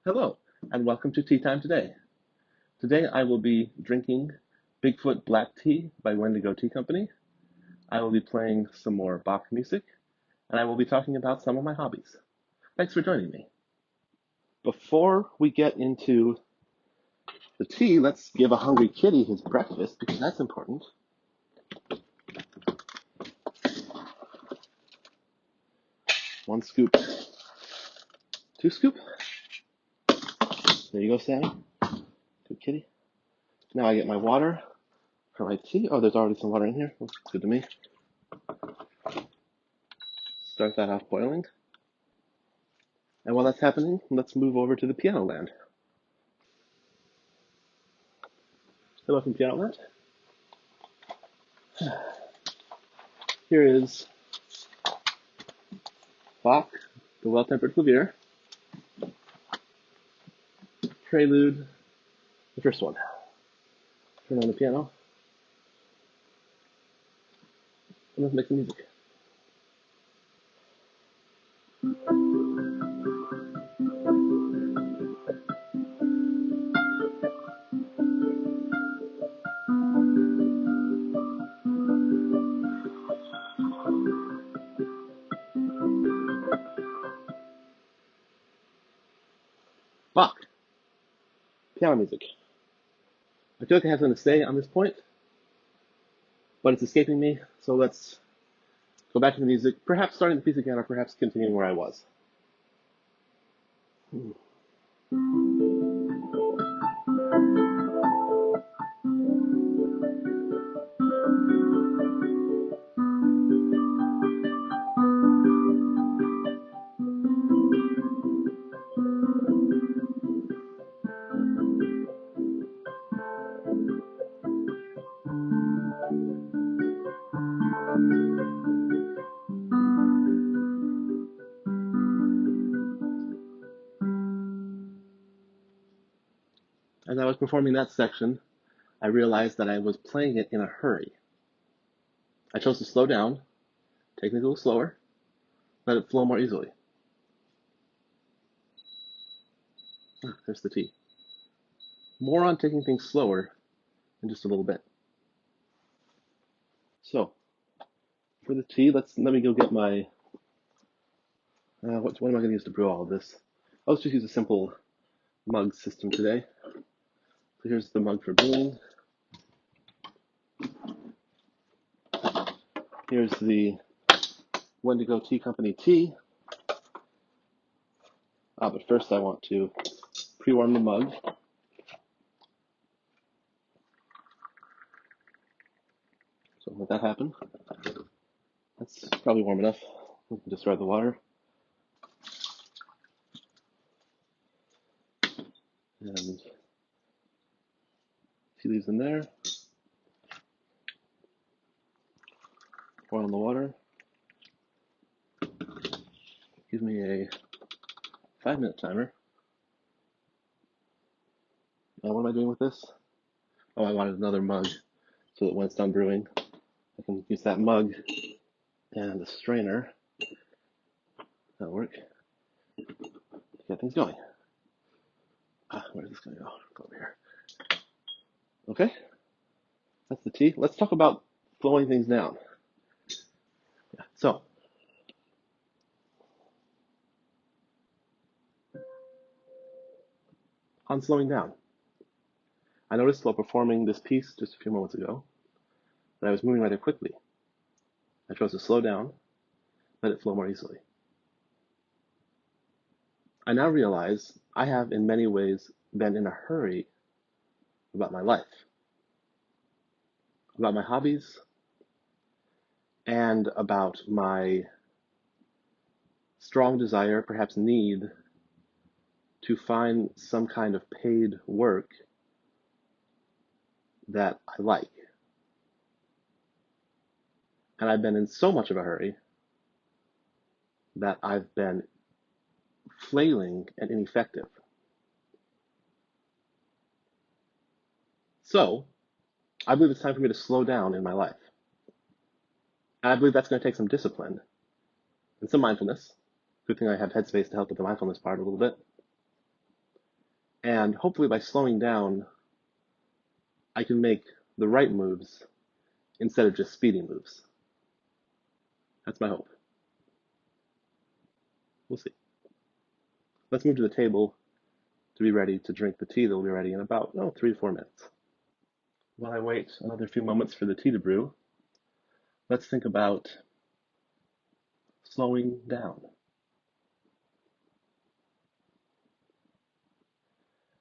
Hello, and welcome to Tea Time Today. Today I will be drinking Bigfoot Black Tea by Wendigo Tea Company. I will be playing some more Bach music, and I will be talking about some of my hobbies. Thanks for joining me. Before we get into the tea, let's give a hungry kitty his breakfast, because that's important. One scoop, two scoop. There you go, Sammy. Good kitty. Now I get my water for my tea. Oh, there's already some water in here. Looks good to me. Start that off boiling. And while that's happening, let's move over to the piano land. Hello from Piano Land. Here is Bach, the Well-Tempered Clavier, Prelude, the first one. Turn on the piano, and let's make some music. Bach, piano music. I feel like I have something to say on this point, but it's escaping me, so let's go back to the music, perhaps starting the piece again, or perhaps continuing where I was. As I was performing that section, I realized that I was playing it in a hurry. I chose to slow down, take it a little slower, let it flow more easily. There's the tea. More on taking things slower in just a little bit. So, for the tea, let me go get my, what am I going to use to brew all of this? I'll just use a simple mug system today. So here's the mug for brewing. Here's the Wendigo Tea Company tea. But first I want to pre-warm the mug. So let that happen. That's probably warm enough. We can discard the water. And tea leaves in there. Pour on the water. Give me a 5-minute timer. What am I doing with this? Oh, I wanted another mug so that when it's done brewing, I can use that mug and the strainer. That'll work. To get things going. Where's this going to go? Go over here. Okay, that's the tea. Let's talk about slowing things down. So, on slowing down, I noticed while performing this piece just a few moments ago that I was moving rather quickly. I chose to slow down, let it flow more easily. I now realize I have in many ways been in a hurry about my life, about my hobbies, and about my strong desire, perhaps need, to find some kind of paid work that I like. And I've been in so much of a hurry that I've been flailing and ineffective. So, I believe it's time for me to slow down in my life. And I believe that's going to take some discipline and some mindfulness. Good thing I have Headspace to help with the mindfulness part a little bit. And hopefully by slowing down, I can make the right moves instead of just speeding moves. That's my hope. We'll see. Let's move to the table to be ready to drink the tea that will be ready in about 3 to 4 minutes. While I wait another few moments for the tea to brew, let's think about slowing down.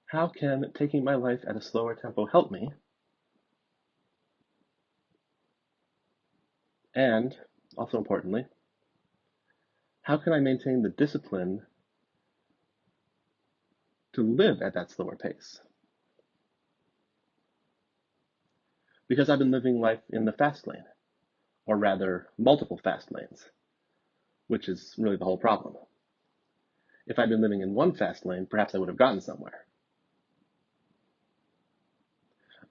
How can taking my life at a slower tempo help me? And, also importantly, how can I maintain the discipline to live at that slower pace? Because I've been living life in the fast lane, or rather, multiple fast lanes, which is really the whole problem. If I'd been living in one fast lane, perhaps I would have gotten somewhere.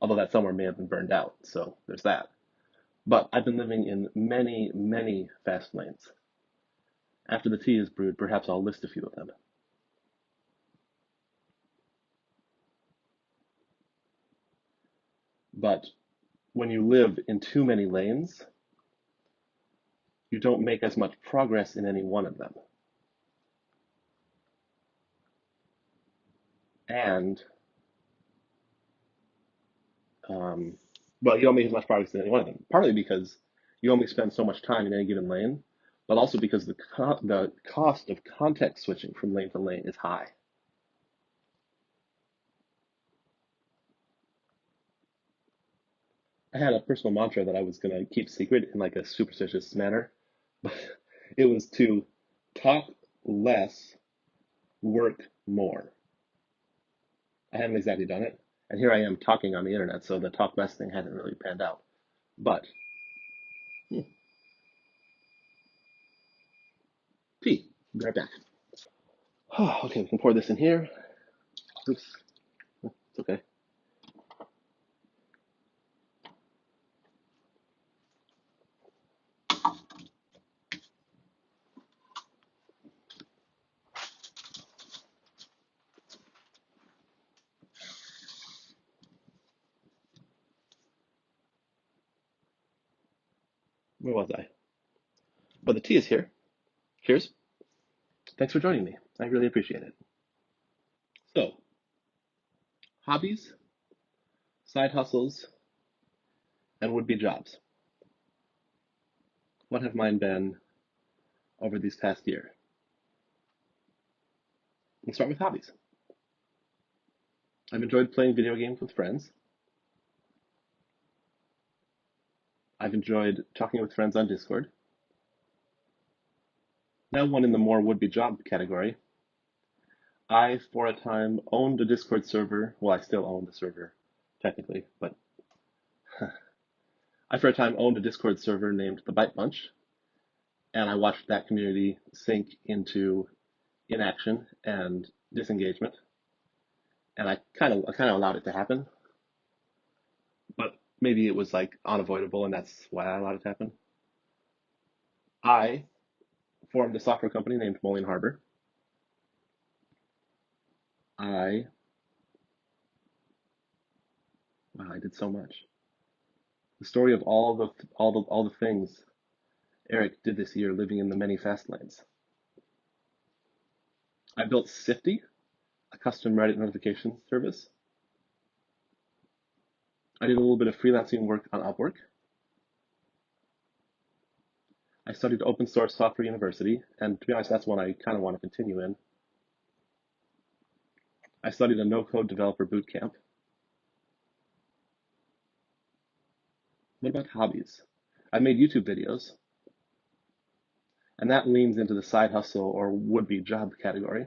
Although that somewhere may have been burned out, so there's that. But I've been living in many, many fast lanes. After the tea is brewed, perhaps I'll list a few of them. But when you live in too many lanes, you don't make as much progress in any one of them. And, you don't make as much progress in any one of them. Partly because you only spend so much time in any given lane, but also because the cost of context switching from lane to lane is high. I had a personal mantra that I was going to keep secret in like a superstitious manner, but it was to talk less, work more. I haven't exactly done it, and here I am talking on the internet, so the talk less thing hasn't really panned out. But, tea, be right back. Okay, we can pour this in here. Oops, it's okay. Where was I? But the tea is here. Cheers. Thanks for joining me. I really appreciate it. So, hobbies, side hustles, and would-be jobs. What have mine been over these past year? Let's start with hobbies. I've enjoyed playing video games with friends. I've enjoyed talking with friends on Discord. Now one in the more would-be job category. I, for a time, owned a Discord server. Well, I still own the server, technically, but I, for a time, owned a Discord server named the Bite Bunch, and I watched that community sink into inaction and disengagement, and I kind of allowed it to happen, but maybe it was like unavoidable, and that's why I allowed it to happen. I formed a software company named Moline Harbor. I Wow, I did so much. The story of all the things Eric did this year living in the many fast lanes. I built Sifty, a custom Reddit notification service. I did a little bit of freelancing work on Upwork. I studied open source software university, and to be honest, that's one I kind of want to continue in. I studied a no-code developer boot camp. What about hobbies? I made YouTube videos, and that leans into the side hustle or would-be job category.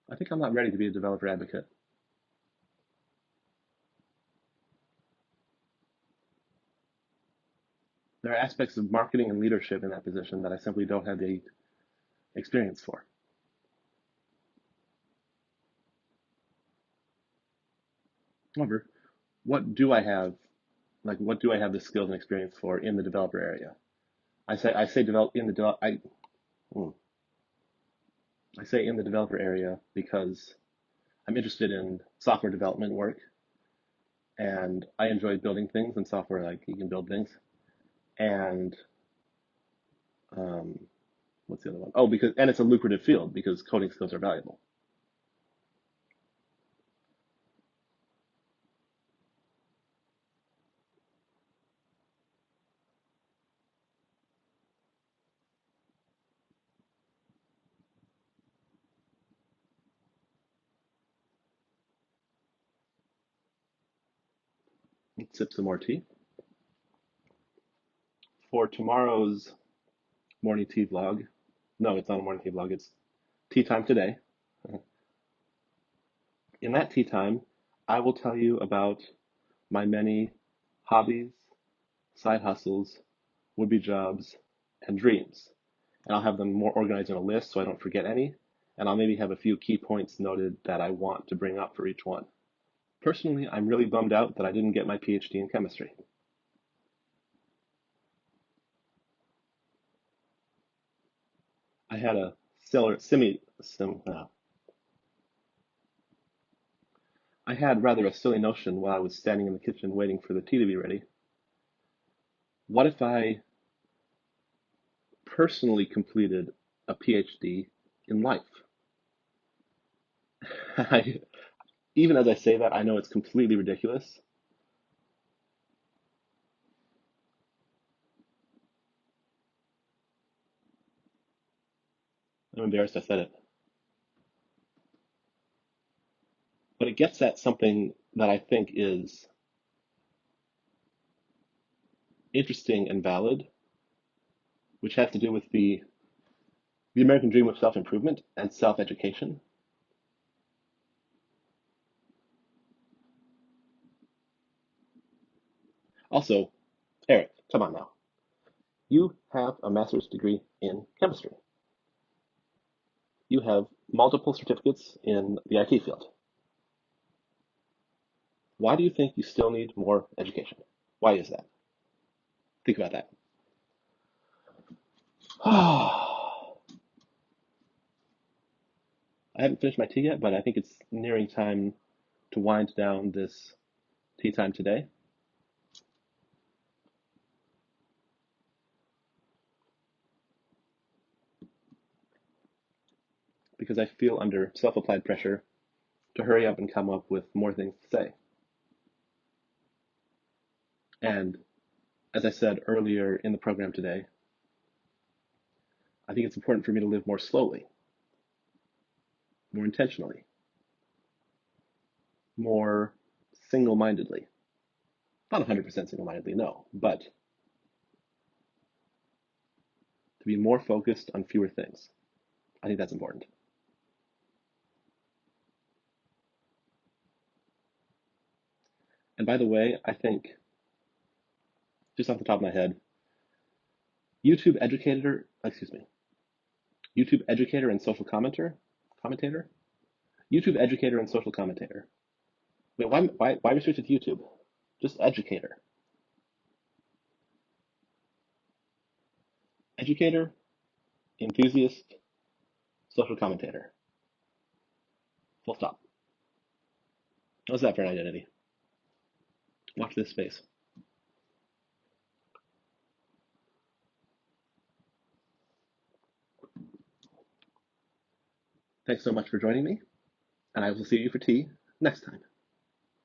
I think I'm not ready to be a developer advocate. There are aspects of marketing and leadership in that position that I simply don't have the experience for. However, what do I have, what do I have the skills and experience for in the developer area? I say develop in the I say in the developer area because I'm interested in software development work, and I enjoy building things in software. Like you can build things, and um, what's the other one? Oh, because and it's a lucrative field because coding skills are valuable. Let's sip some more tea for tomorrow's morning tea vlog. No, it's not a morning tea vlog. It's tea time today. In that tea time, I will tell you about my many hobbies, side hustles, would-be jobs, and dreams. And I'll have them more organized in a list so I don't forget any. And I'll maybe have a few key points noted that I want to bring up for each one. Personally, I'm really bummed out that I didn't get my PhD in chemistry. I had a stellar semi sim, I had rather a silly notion while I was standing in the kitchen waiting for the tea to be ready. What if I personally completed a PhD in life? I, even as I say that, I know it's completely ridiculous. I'm embarrassed I said it. But it gets at something that I think is interesting and valid, which has to do with the American dream of self-improvement and self-education. Also, Eric, come on now. You have a master's degree in chemistry. You have multiple certificates in the IT field. Why do you think you still need more education? Why is that? Think about that. I haven't finished my tea yet, but I think it's nearing time to wind down this tea time today because I feel under self-applied pressure to hurry up and come up with more things to say. And as I said earlier in the program today, I think it's important for me to live more slowly, more intentionally, more single-mindedly. Not 100% single-mindedly, no, but to be more focused on fewer things. I think that's important. And by the way, I think, just off the top of my head, YouTube educator, excuse me, YouTube educator and social commentator, YouTube educator and social commentator. Wait, why restrict it to YouTube? Just educator, educator, enthusiast, social commentator. Full stop. How's that for an identity? Watch this space. Thanks so much for joining me, and I will see you for tea next time.